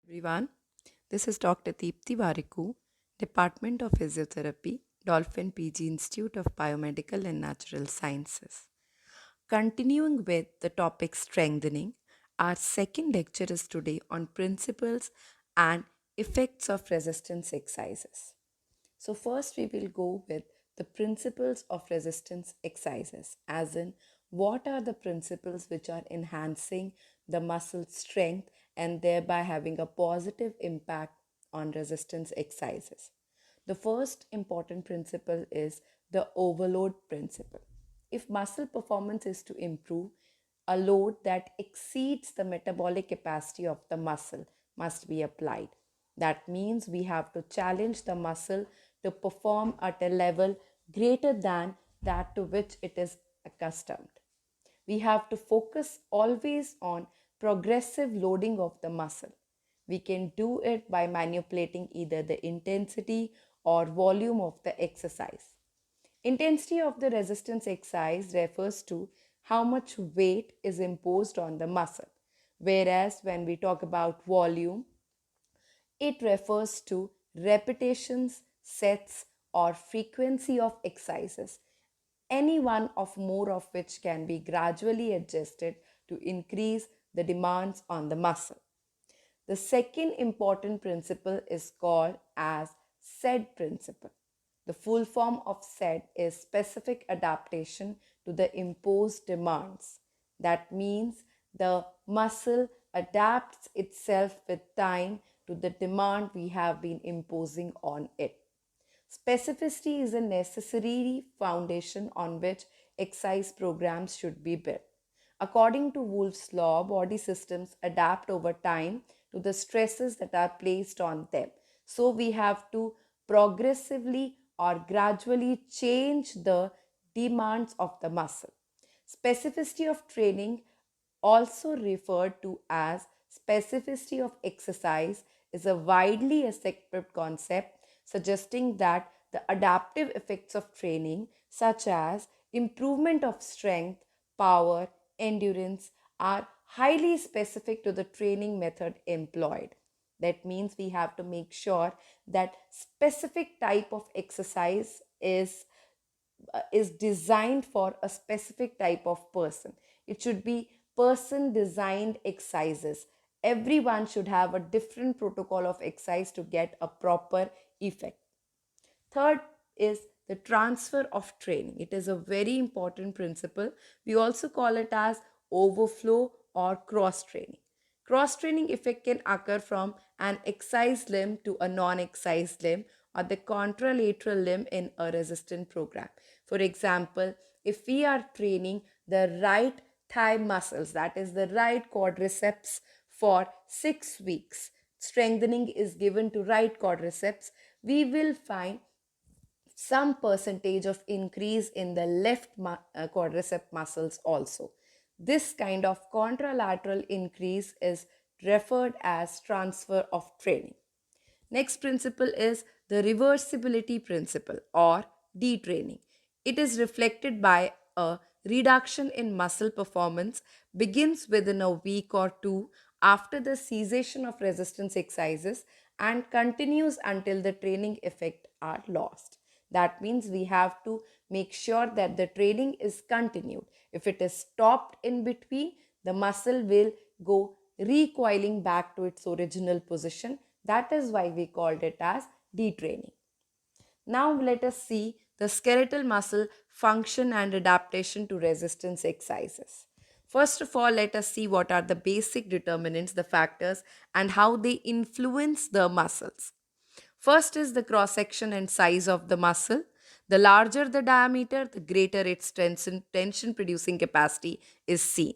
Everyone. This is Dr. Deepthi Variku, Department of Physiotherapy, Dolphin PG Institute of Biomedical and Natural Sciences. Continuing with the topic strengthening, our second lecture is today on principles and effects of resistance exercises. So, first, we will go with the principles of resistance exercises, as in, what are the principles which are enhancing the muscle strength and thereby having a positive impact on resistance exercises. The first important principle is the overload principle. If muscle performance is to improve, a load that exceeds the metabolic capacity of the muscle must be applied. That means we have to challenge the muscle to perform at a level greater than that to which it is accustomed. We have to focus always on progressive loading of the muscle. We can do it by manipulating either the intensity or volume of the exercise. Intensity of the resistance exercise refers to how much weight is imposed on the muscle, whereas when we talk about volume, it refers to repetitions, sets, or frequency of exercises, any one of more of which can be gradually adjusted to increase the demands on the muscle. The second important principle is called as SAID principle. The full form of SAID is specific adaptation to the imposed demands. That means the muscle adapts itself with time to the demand we have been imposing on it. Specificity is a necessary foundation on which exercise programs should be built. According to Wolff's law, body systems adapt over time to the stresses that are placed on them. So we have to progressively or gradually change the demands of the muscle. Specificity of training, also referred to as specificity of exercise, is a widely accepted concept suggesting that the adaptive effects of training, such as improvement of strength, power, endurance, are highly specific to the training method employed. That means we have to make sure that specific type of exercise is designed for a specific type of person. It should be person designed exercises. Everyone should have a different protocol of exercise to get a proper effect. Third is the transfer of training. It is a very important principle. We also call it as overflow or cross training. Cross training effect can occur from an excised limb to a non excised limb or the contralateral limb in a resistant program. For example, if we are training the right thigh muscles, that is the right quadriceps, for 6 weeks, strengthening is given to right quadriceps, we will find some percentage of increase in the left quadricep muscles also. This kind of contralateral increase is referred as transfer of training. Next principle is the reversibility principle or detraining. It is reflected by a reduction in muscle performance begins within a week or two after the cessation of resistance exercises and continues until the training effect are lost. That means we have to make sure that the training is continued. If it is stopped in between, the muscle will go recoiling back to its original position. That is why we called it as detraining. Now let us see the skeletal muscle function and adaptation to resistance exercises. First of all, let us see what are the basic determinants, the factors, and how they influence the muscles. First is the cross section and size of the muscle. The larger the diameter, the greater its tension producing capacity is seen.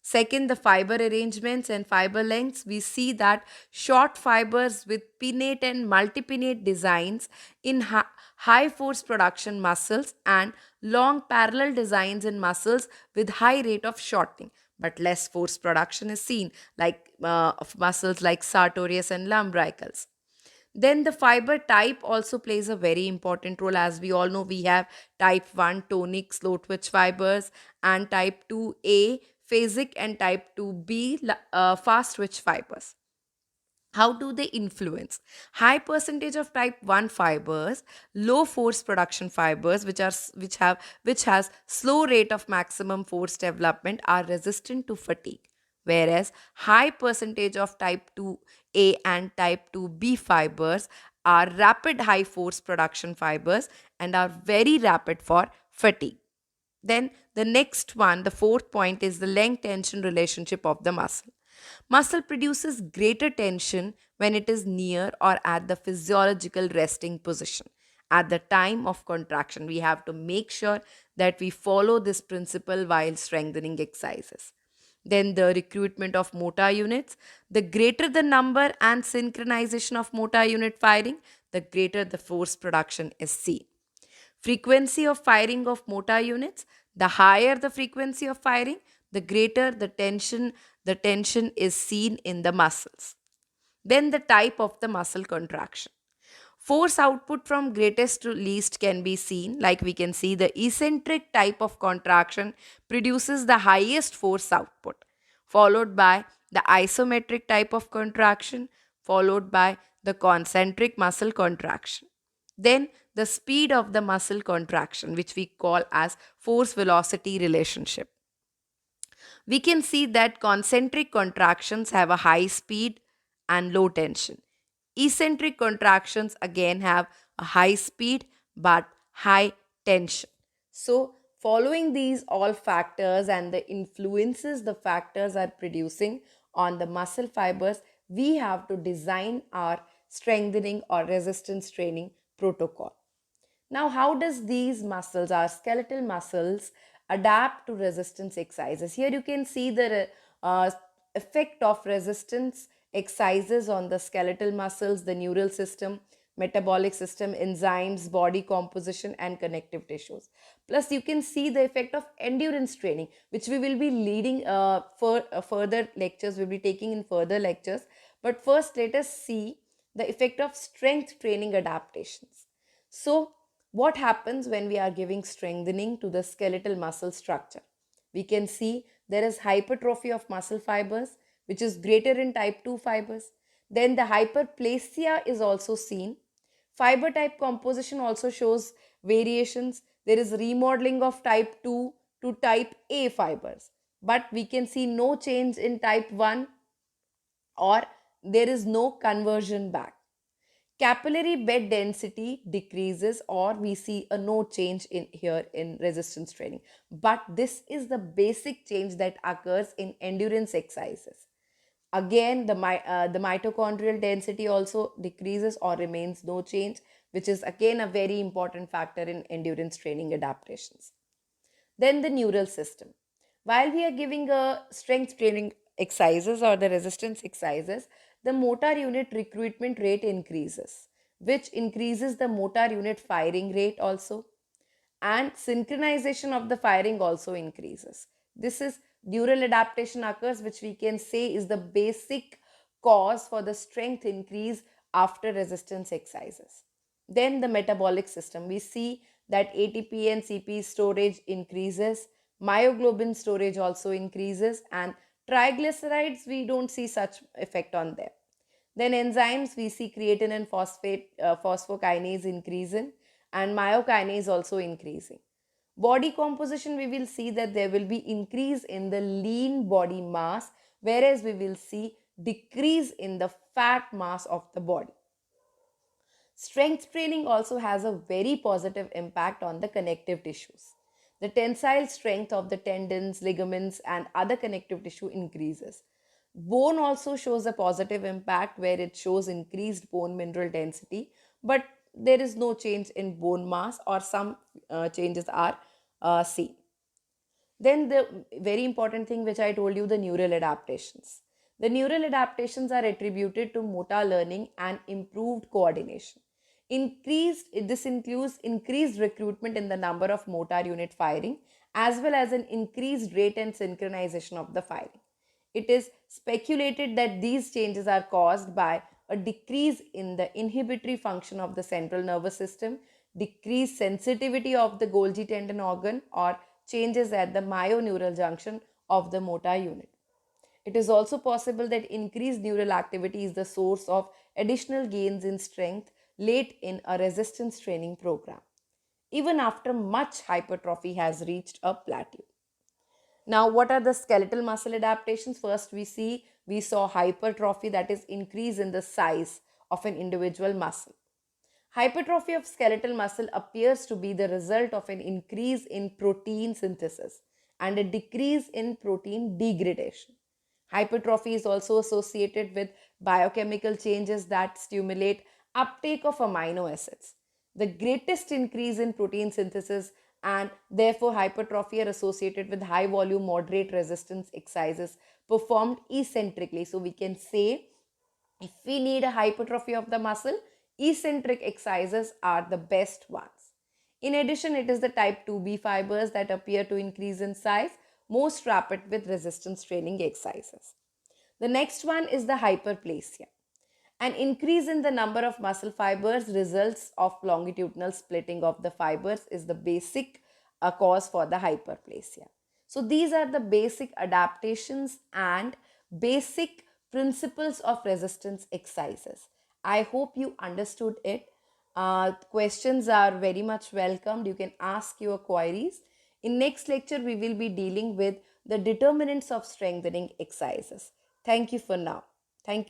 Second, the fiber arrangements and fiber lengths. We see that short fibers with pinnate and multipinnate designs in high force production muscles and long parallel designs in muscles with high rate of shortening. But less force production is seen, like of muscles like sartorius and lumbricals. Then the fiber type also plays a very important role. As we all know, we have type 1 tonic slow twitch fibers and type 2A phasic and type 2B fast twitch fibers. How do they influence? High percentage of type 1 fibers, low force production fibers, which has slow rate of maximum force development, are resistant to fatigue, whereas high percentage of type 2A and type 2B fibers are rapid high force production fibers and are very rapid for fatigue. Then the next one, the fourth point, is the length tension relationship of the muscle. Muscle produces greater tension when it is near or at the physiological resting position. At the time of contraction, we have to make sure that we follow this principle while strengthening exercises. Then the recruitment of motor units. The greater the number and synchronization of motor unit firing, the greater the force production is seen. Frequency of firing of motor units. The higher the frequency of firing, the greater the tension is seen in the muscles. Then the type of the muscle contraction. Force output from greatest to least can be seen. Like we can see, the eccentric type of contraction produces the highest force output, followed by the isometric type of contraction, followed by the concentric muscle contraction. Then the speed of the muscle contraction, which we call as force velocity relationship. We can see that concentric contractions have a high speed and low tension. Eccentric contractions again have a high speed but high tension. So, following these all factors and the influences the factors are producing on the muscle fibers, we have to design our strengthening or resistance training protocol. Now, how does these muscles, our skeletal muscles, adapt to resistance exercises? Here you can see the effect of resistance exercises on the skeletal muscles, the neural system, metabolic system, enzymes, body composition, and connective tissues. Plus, you can see the effect of endurance training, which we will be leading for further lectures, we'll be taking in further lectures. But first, let us see the effect of strength training adaptations. So, what happens when we are giving strengthening to the skeletal muscle structure? We can see there is hypertrophy of muscle fibers, which is greater in type 2 fibers. Then the hyperplasia is also seen. Fiber type composition also shows variations. There is remodeling of type 2 to type A fibers, but we can see no change in type 1, or there is no conversion back. Capillary bed density decreases, or we see a no change in here in resistance training. But this is the basic change that occurs in endurance exercises. Again, the mitochondrial density also decreases or remains no change, which is again a very important factor in endurance training adaptations. Then the neural system. While we are giving a strength training exercises or the resistance exercises, the motor unit recruitment rate increases, which increases the motor unit firing rate also, and synchronization of the firing also increases. This is neural adaptation occurs, which we can say is the basic cause for the strength increase after resistance exercises. Then the metabolic system, we see that ATP and CP storage increases, myoglobin storage also increases, and triglycerides we don't see such effect on them. Then enzymes, we see creatine and phosphokinase increasing, and myokinase also increasing. Body composition, we will see that there will be increase in the lean body mass, whereas we will see decrease in the fat mass of the body. Strength training also has a very positive impact on the connective tissues. The tensile strength of the tendons, ligaments, and other connective tissue increases. Bone also shows a positive impact where it shows increased bone mineral density, but there is no change in bone mass, or some changes are seen. Then the very important thing which I told you, the neural adaptations. The neural adaptations are attributed to motor learning and improved coordination. This includes increased recruitment in the number of motor unit firing, as well as an increased rate and synchronization of the firing. It is speculated that these changes are caused by a decrease in the inhibitory function of the central nervous system, decreased sensitivity of the Golgi tendon organ, or changes at the myoneural junction of the motor unit. It is also possible that increased neural activity is the source of additional gains in strength late in a resistance training program, even after much hypertrophy has reached a plateau. Now, what are the skeletal muscle adaptations? First, we saw hypertrophy, that is increase in the size of an individual muscle. Hypertrophy of skeletal muscle appears to be the result of an increase in protein synthesis and a decrease in protein degradation. Hypertrophy is also associated with biochemical changes that stimulate uptake of amino acids. The greatest increase in protein synthesis and therefore hypertrophy are associated with high volume moderate resistance exercises performed eccentrically. So we can say if we need a hypertrophy of the muscle, eccentric exercises are the best ones. In addition, it is the type 2B fibers that appear to increase in size most rapid with resistance training exercises. The next one is the hyperplasia. An increase in the number of muscle fibers results of longitudinal splitting of the fibers is the basic cause for the hyperplasia. So these are the basic adaptations and basic principles of resistance exercises. I hope you understood it. Questions are very much welcomed. You can ask your queries. In next lecture, we will be dealing with the determinants of strengthening exercises. Thank you for now.